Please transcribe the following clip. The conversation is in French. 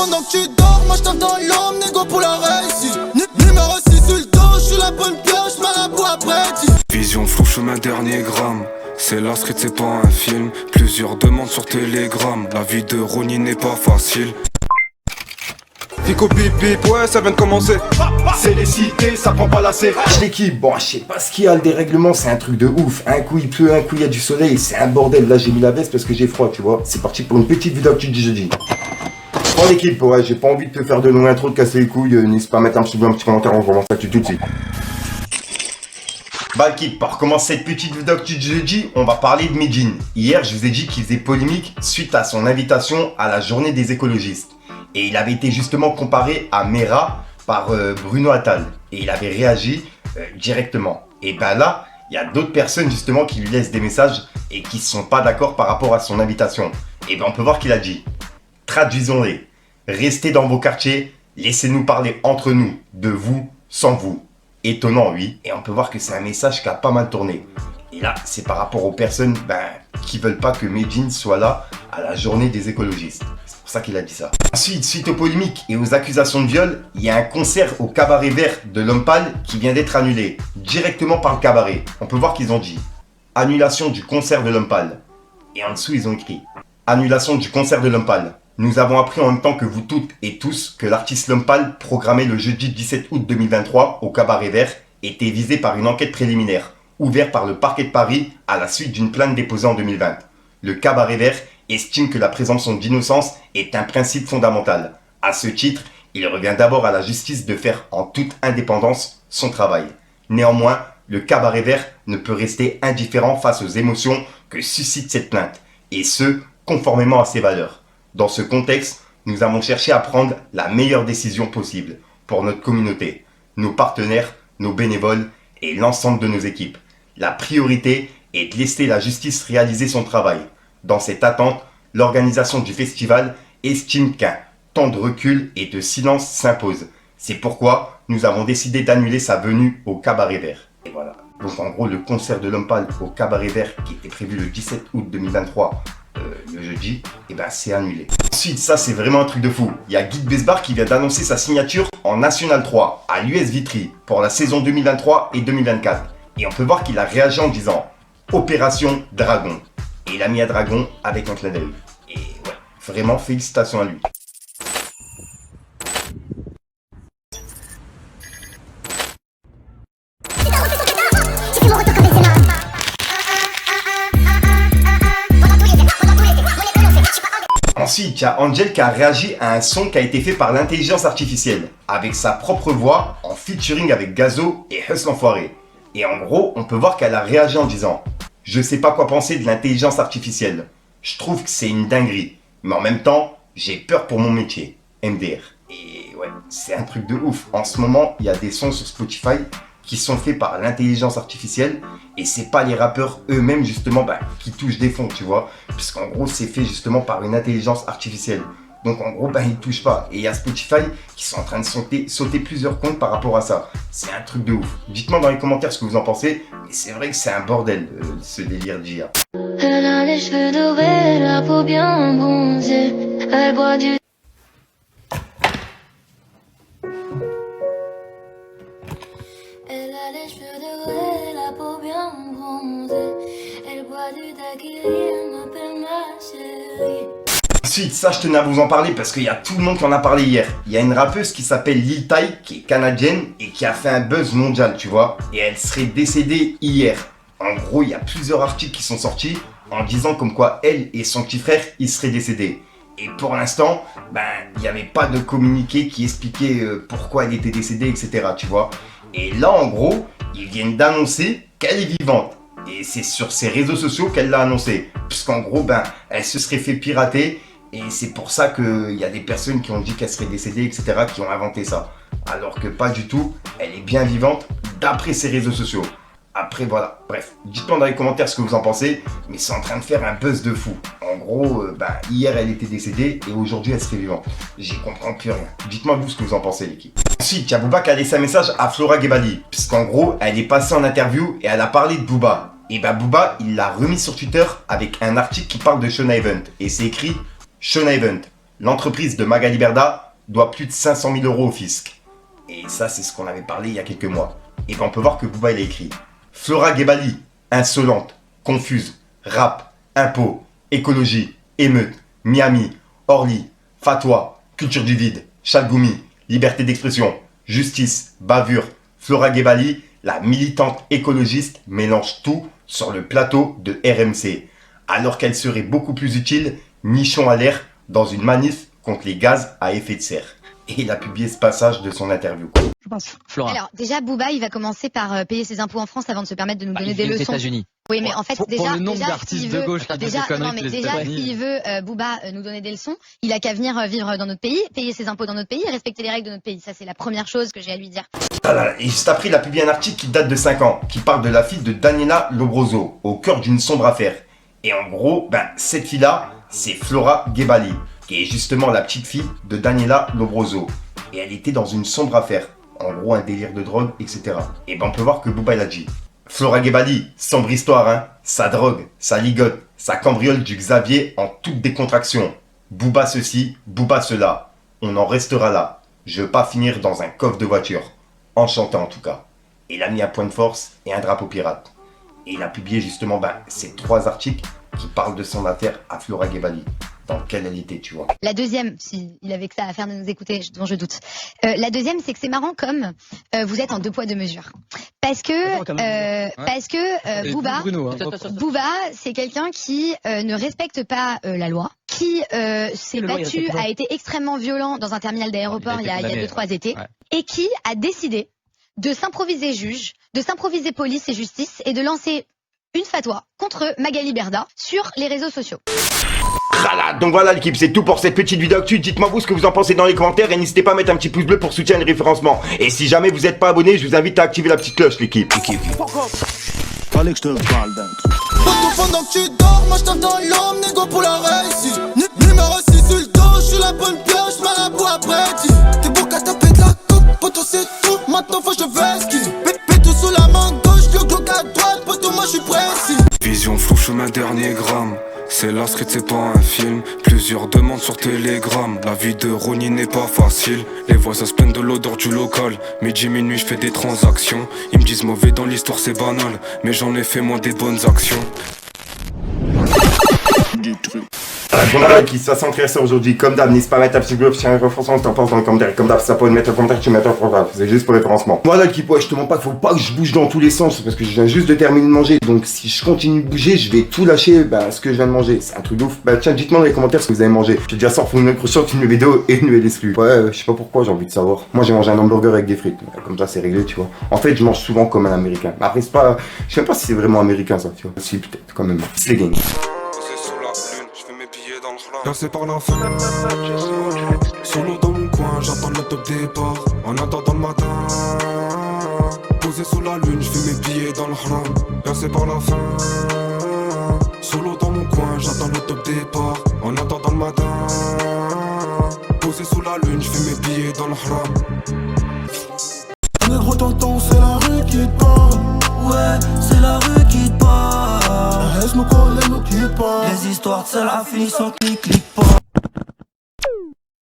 pendant que tu dors, moi j'taffe dans l'homme, négo pour la réussite. Numéro 6 sur le dos, j'suis la bonne pioche, marabout après. Vision flou, chemin dernier gramme. C'est la street, c'est pas un film. Plusieurs demandes sur Telegram. La vie de Ronnie n'est pas facile. Fico bip bip, ouais ça vient de commencer. C'est les cités, ça prend pas la C. L'équipe, bon je sais pas ce qu'il y a, le dérèglement c'est un truc de ouf. Un coup il pleut, un coup il y a du soleil, c'est un bordel. Là j'ai mis la veste parce que j'ai froid, tu vois. C'est parti pour une petite vidéo actu du jeudi. Bon l'équipe, ouais j'ai pas envie de te faire de longue intro, de casser les couilles. N'hésite pas à mettre un petit commentaire, on commence l'actu tout de suite. Bah l'équipe, pour commencer cette petite vidéo actu du jeudi, on va parler de Medjin. Hier je vous ai dit qu'il faisait polémique suite à son invitation à la journée des écologistes. Et il avait été justement comparé à Mera par Bruno Attal. Et il avait réagi directement. Et ben là, il y a d'autres personnes justement qui lui laissent des messages et qui ne sont pas d'accord par rapport à son invitation. Et ben on peut voir qu'il a dit. Traduisons-les. Restez dans vos quartiers, laissez-nous parler entre nous, de vous, sans vous. Étonnant, oui. Et on peut voir que c'est un message qui a pas mal tourné. Et là, c'est par rapport aux personnes qui veulent pas que Medjin soit là à la journée des écologistes. C'est pour ça qu'il a dit ça. Ensuite, suite aux polémiques et aux accusations de viol, il y a un concert au cabaret vert de l'Homme Pâle qui vient d'être annulé, directement par le cabaret. On peut voir qu'ils ont dit annulation du concert de l'Homme Pâle. Et en dessous, ils ont écrit annulation du concert de l'Homme Pâle. Nous avons appris en même temps que vous toutes et tous que l'artiste L'Homme Pâle, programmé le jeudi 17 août 2023 au cabaret vert, était visé par une enquête préliminaire, ouverte par le parquet de Paris à la suite d'une plainte déposée en 2020. Le cabaret vert estime que la présomption d'innocence est un principe fondamental. À ce titre, il revient d'abord à la justice de faire en toute indépendance son travail. Néanmoins, le cabaret vert ne peut rester indifférent face aux émotions que suscite cette plainte, et ce, conformément à ses valeurs. Dans ce contexte, nous avons cherché à prendre la meilleure décision possible pour notre communauté, nos partenaires, nos bénévoles et l'ensemble de nos équipes. La priorité est de laisser la justice réaliser son travail. Dans cette attente, l'organisation du festival estime qu'un temps de recul et de silence s'impose. C'est pourquoi nous avons décidé d'annuler sa venue au cabaret vert. Et voilà. Donc en gros, le concert de l'Homme Pâle au cabaret vert qui était prévu le 17 août 2023, le jeudi, et c'est annulé. Ensuite, ça c'est vraiment un truc de fou. Il y a Guy Besbar qui vient d'annoncer sa signature en National 3 à l'US Vitry pour la saison 2023 et 2024. Et on peut voir qu'il a réagi en disant Opération Dragon. Et il a mis à Dragon avec un clin d'œil. Et ouais, vraiment félicitations à lui. Ensuite, il y a Angel qui a réagi à un son qui a été fait par l'intelligence artificielle, avec sa propre voix, en featuring avec Gazo et Huss l'Enfoiré. Et en gros, on peut voir qu'elle a réagi en disant « Je sais pas quoi penser de l'intelligence artificielle. Je trouve que c'est une dinguerie. Mais en même temps, j'ai peur pour mon métier. MDR. » Et ouais, c'est un truc de ouf. En ce moment, il y a des sons sur Spotify qui sont faits par l'intelligence artificielle et c'est pas les rappeurs eux-mêmes justement qui touchent des fonds, tu vois, puisqu'en gros c'est fait justement par une intelligence artificielle. Donc en gros ils touchent pas. Et il y a Spotify qui sont en train de sauter plusieurs comptes par rapport à ça. C'est un truc de ouf. Dites-moi dans les commentaires ce que vous en pensez. Mais c'est vrai que c'est un bordel ce délire d'IA. Elle a les cheveux dorés, la peau bien bronzée. Elle boit du... Elle a les cheveux dorés, la peau bien bronzée. Elle boit du daiquiri, elle m'appelle ma chérie. Ensuite, ça je tenais à vous en parler parce qu'il y a tout le monde qui en a parlé hier. Il y a une rappeuse qui s'appelle Lil Tay, qui est canadienne et qui a fait un buzz mondial, tu vois. Et elle serait décédée hier. En gros, il y a plusieurs articles qui sont sortis en disant comme quoi elle et son petit frère, ils seraient décédés. Et pour l'instant, il n'y avait pas de communiqué qui expliquait pourquoi elle était décédée, etc. Tu vois. Et là, en gros, ils viennent d'annoncer qu'elle est vivante. Et c'est sur ses réseaux sociaux qu'elle l'a annoncé. Puisqu'en gros, elle se serait fait pirater. Et c'est pour ça qu'il y a des personnes qui ont dit qu'elle serait décédée, etc. qui ont inventé ça. Alors que pas du tout, elle est bien vivante d'après ses réseaux sociaux. Après voilà, bref, dites-moi dans les commentaires ce que vous en pensez, mais c'est en train de faire un buzz de fou. En gros, hier elle était décédée et aujourd'hui elle serait vivante. J'y comprends plus rien. Dites-moi vous ce que vous en pensez l'équipe. Ensuite, il y a Booba qui a laissé un message à Flora Gebali, puisqu'en gros, elle est passée en interview et elle a parlé de Booba. Et Booba, il l'a remis sur Twitter avec un article qui parle de Sean Event. Et c'est écrit Sean Event, l'entreprise de Magali Berda doit plus de 500 000 € au fisc. Et ça, c'est ce qu'on avait parlé il y a quelques mois. Et ben on peut voir que Booba il a écrit Flora Gebali, insolente, confuse, rap, impôt, écologie, émeute, Miami, Orly, fatwa, culture du vide, Chalgoumi, liberté d'expression, justice, bavure. Flora Gebali, la militante écologiste, mélange tout sur le plateau de RMC. Alors qu'elle serait beaucoup plus utile, nichon à l'air, dans une manif contre les gaz à effet de serre. Et il a publié ce passage de son interview. Je pense. Flora. Alors, déjà, Booba, il va commencer par payer ses impôts en France avant de se permettre de nous donner des leçons. États-Unis. Oui, mais en fait, Pour déjà, le nombre déjà, d'artistes s'il de veut, gauche qui déjà, racontent des non, mais conneries déjà, aux États-Unis. s'il veut, Booba, nous donner des leçons, il a qu'à venir vivre dans notre pays, payer ses impôts dans notre pays, respecter les règles de notre pays. Ça, c'est la première chose que j'ai à lui dire. Et juste après, il a publié un article qui date de 5 ans, qui parle de la fille de Daniela Lobroso, au cœur d'une sombre affaire. Et en gros, cette fille-là, c'est Flora Gebali, qui est justement la petite fille de Daniela Lobroso. Et elle était dans une sombre affaire. En gros, un délire de drogue, etc. Et ben on peut voir que Booba il a dit Flora Gebali, sombre histoire, hein. Ça drogue, ça ligote, ça cambriole du Xavier en toute décontraction. Booba ceci, Booba cela. On en restera là. Je veux pas finir dans un coffre de voiture. Enchanté en tout cas. Et il a mis un point de force et un drapeau pirate. Et il a publié justement ces 3 articles qui parlent de son affaire à Flora Gebali. Dans lequel elle était, tu vois. La deuxième, s'il avait que ça à faire de nous écouter, dont je doute. La deuxième, c'est que c'est marrant comme vous êtes en 2 poids 2 mesures. Parce que Booba, c'est quelqu'un qui ne respecte pas la loi, qui s'est battu, a été extrêmement violent dans un terminal d'aéroport il y a 2-3 étés, et qui a décidé de s'improviser juge, de s'improviser police et justice, et de lancer une fatwa contre Magali Berda sur les réseaux sociaux. Donc voilà l'équipe, c'est tout pour cette petite vidéo actu. Dites-moi vous ce que vous en pensez dans les commentaires et n'hésitez pas à mettre un petit pouce bleu pour soutenir le référencement. Et si jamais vous n'êtes pas abonné, je vous invite à activer la petite cloche l'équipe. Fallait que je te parle d'un truc. Poto pendant que tu dors, moi je tape dans l'homme, négo pour la réussite. Numéro 6 sur le dos, je suis la bonne pioche, marabout après dit. T'es beau qu'à taper de la coupe, poto c'est tout, maintenant faut que je vesquille. Pétou sous la main gauche, le glock à droite, poto moi je suis précis. Vision flou, chemin dernier gramme. C'est la street, c'est pas un film. Plusieurs demandes sur Telegram. La vie de Ronnie n'est pas facile. Les voisins se plaignent de l'odeur du local. Midi, minuit, je fais des transactions. Ils me disent mauvais dans l'histoire, c'est banal. Mais j'en ai fait moi des bonnes actions. Voilà, qui se fasse intéressant aujourd'hui, comme d'hab, n'hésite pas à mettre un petit bleu, si un référencement, t'en penses dans le commentaire. Comme d'hab, ça peut mettre un commentaire, tu mets un programme. C'est juste pour référencement. Voilà, l'équipe, ouais, je te montre pas, faut pas que je bouge dans tous les sens, parce que je viens juste de terminer de manger. Donc, si je continue de bouger, je vais tout lâcher, ce que je viens de manger. C'est un truc de ouf. Tiens, dites-moi dans les commentaires ce que vous avez mangé. Je te dis à ça, pour une nouvelle prochaine, une nouvelle vidéo et une nouvelle exclue. Ouais, je sais pas pourquoi, j'ai envie de savoir. Moi, j'ai mangé un hamburger avec des frites. Comme ça, c'est réglé, tu vois. En fait, je mange souvent comme un américain. Mais après, c'est pas, je sais même pas si c'est vraiment américain, ça, tu vois. Si, peut-être, quand même. C'est les gangs. Percé par la fin, solo dans mon coin, j'attends le top départ. En attendant le matin, posé sous la lune, je fais mes billets dans le haram. Percé par la fin, solo dans mon coin, j'attends le top départ. En attendant le matin, posé sous la lune, je fais mes billets dans le haram. Négro tonton, c'est la rue qui te parle. Ouais, c'est la rue qui te parle. Laisse-moi coller, nous quitte pas. Les histoires de ça la finissent en clic, clic pas.